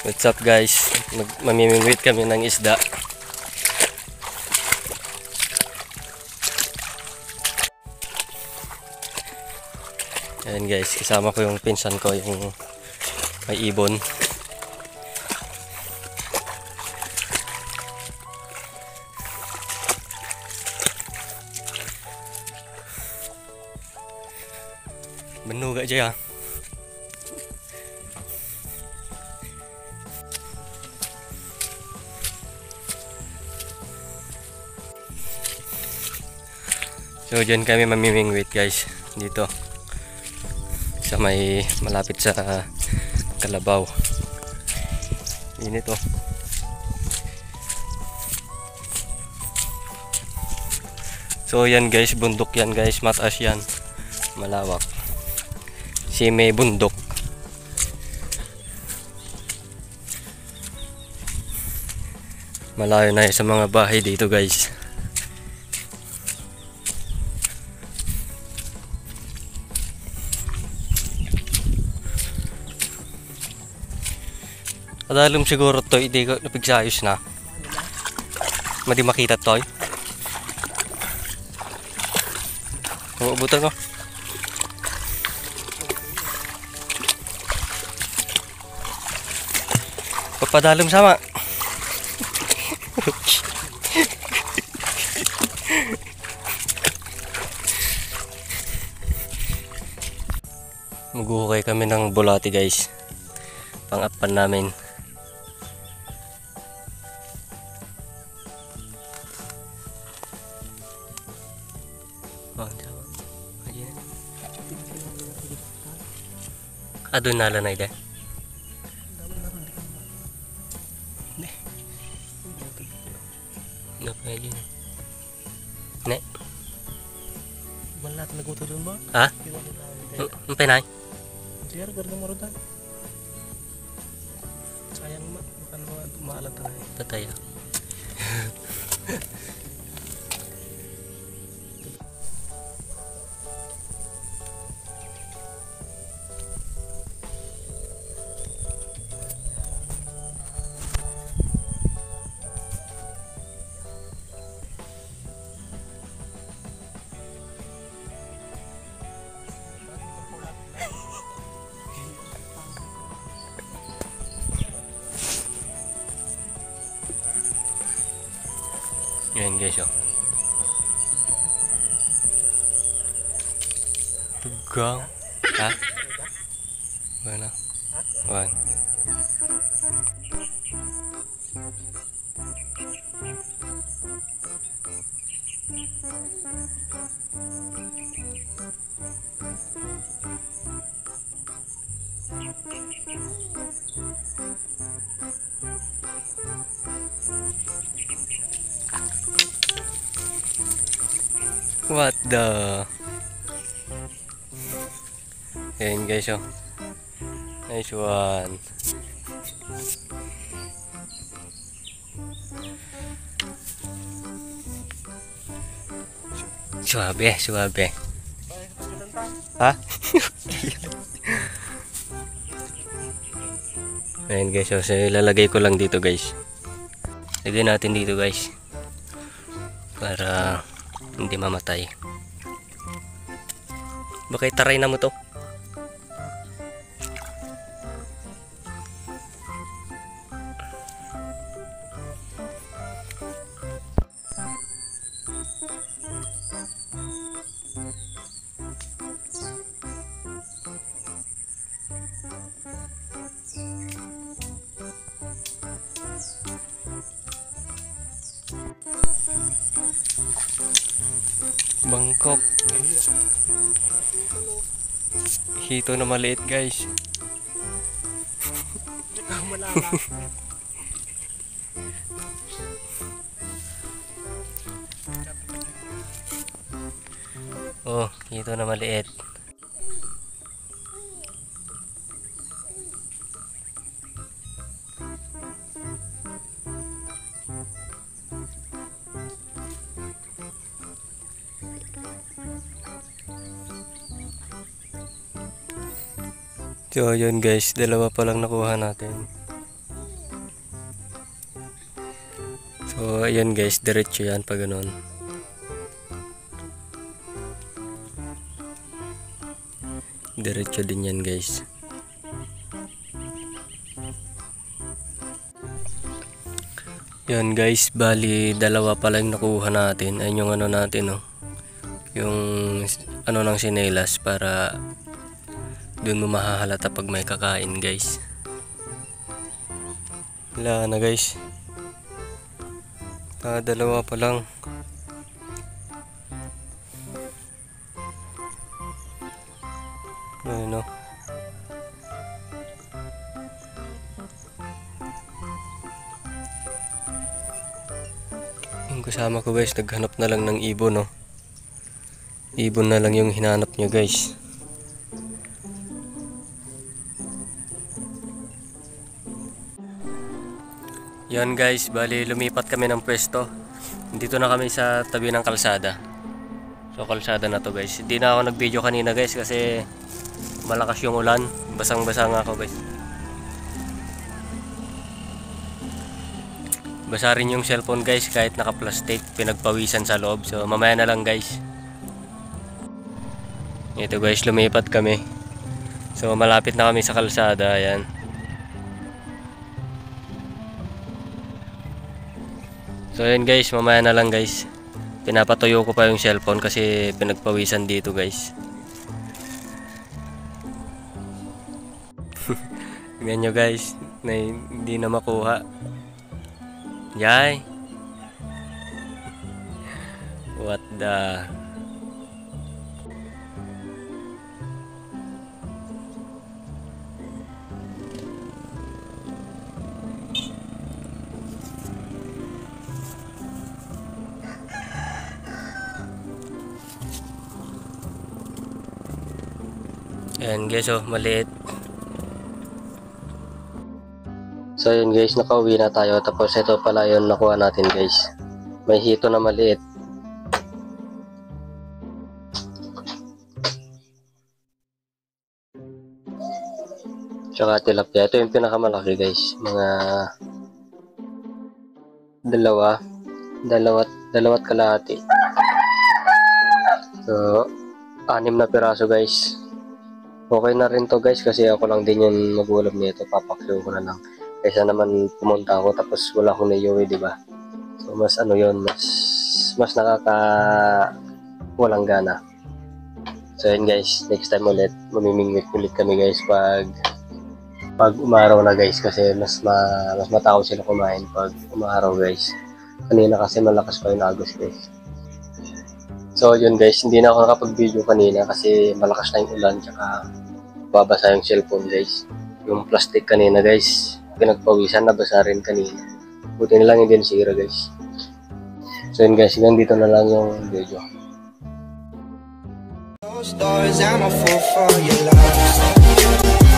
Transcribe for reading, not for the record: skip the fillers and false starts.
What's up guys? Mamimingwit kami ng isda. Ayan guys, kasama ko yung pinsan ko, yung may ibon. Benuga aja ya. So dyan kami mamimingwit guys, dito sa may malapit sa Kalabaw. Init oh. So yan guys, bundok yan guys, mataas yan, malawak. Si may bundok. Malayo na sa mga bahay dito guys. Kadalom siguro to, hindi ko napigsayos na. Madi makita to. Umubutan ko. Papadalom sama. Maghuhukay kami ng bulati guys. Pang-apan namin. Adun nala na ide. Ne pwede. Ne. Balat naguto doon ba? Ha? Ang penay? Sir, garga mo rodan. Sayang ma, bukan mo maalat tayo. Tataya. Yan guys oh. Tugang. Ha? Mana? Wan. What the? Ayan guys oh. Nice one. Suabe, suabe. Ha? Ayan guys oh. So ilalagay ko lang dito guys. Lagay natin dito guys. Para hindi mamatay. Baka itaray na mo to. Bangkok. Hito na maliit guys. Oh, hito na maliit. So yun guys, dalawa pa lang nakuha natin. So ayan guys, diretso yan pag ganun. Diretso din yan guys. Yan guys, bali dalawa pala yung nakuha natin. Ayun yung ano natin, no, yung ano ng sinelas para dun mo mahahalata pag may kakain guys. Wala na guys, dalawa pa lang. Ayun, no. Yung kasama ko guys, naghanap na lang ng ibon, no. Ibon na lang yung hinanap nyo guys. Yan guys, bali lumipat kami ng pwesto. Dito na kami sa tabi ng kalsada. So kalsada na to guys. Hindi na ako nag-video kanina guys kasi malakas yung ulan. Basang-basa nga ako guys. Basa rin yung cellphone guys kahit naka-plastic. Pinagpawisan sa loob. So mamaya na lang guys. Ito guys, lumipat kami. So malapit na kami sa kalsada. Ayan. So ayan guys, mamaya na lang guys. Pinapatuyo ko pa yung cellphone kasi pinagpawisan dito guys. Tingnan nyo guys, na hindi na makuha. Yay! What the... Ayan guys, oh, maliit. So yun guys, nakauwi na tayo. Tapos ito pala yun nakuha natin guys. May hito na maliit. Tsaka tilapia. Ito yung pinakamalaki guys. Mga dalawat kalahati. So 6 na piraso guys. Okay na rin to guys kasi ako lang din yung magulam nito. Papakyo ko na lang. Kaysa naman pumunta ako tapos wala akong naiuwi, diba? So mas ano yun, mas nakaka walang gana. So yun guys, next time ulit mamimingwit ulit kami guys pag umaraw na guys kasi mas matao sila kumain pag umaraw guys. Kanina kasi malakas pa yung agos guys. So yun guys, hindi na ako nakapag-video kanina kasi malakas na yung ulan tsaka babasa yung cellphone guys. Yung plastic kanina guys, pinagpawisan, nabasa rin kanina. Buti na lang hindi nasira guys. So yun guys, hanggang dito na lang yung video. Stars, I'm a fool for your love.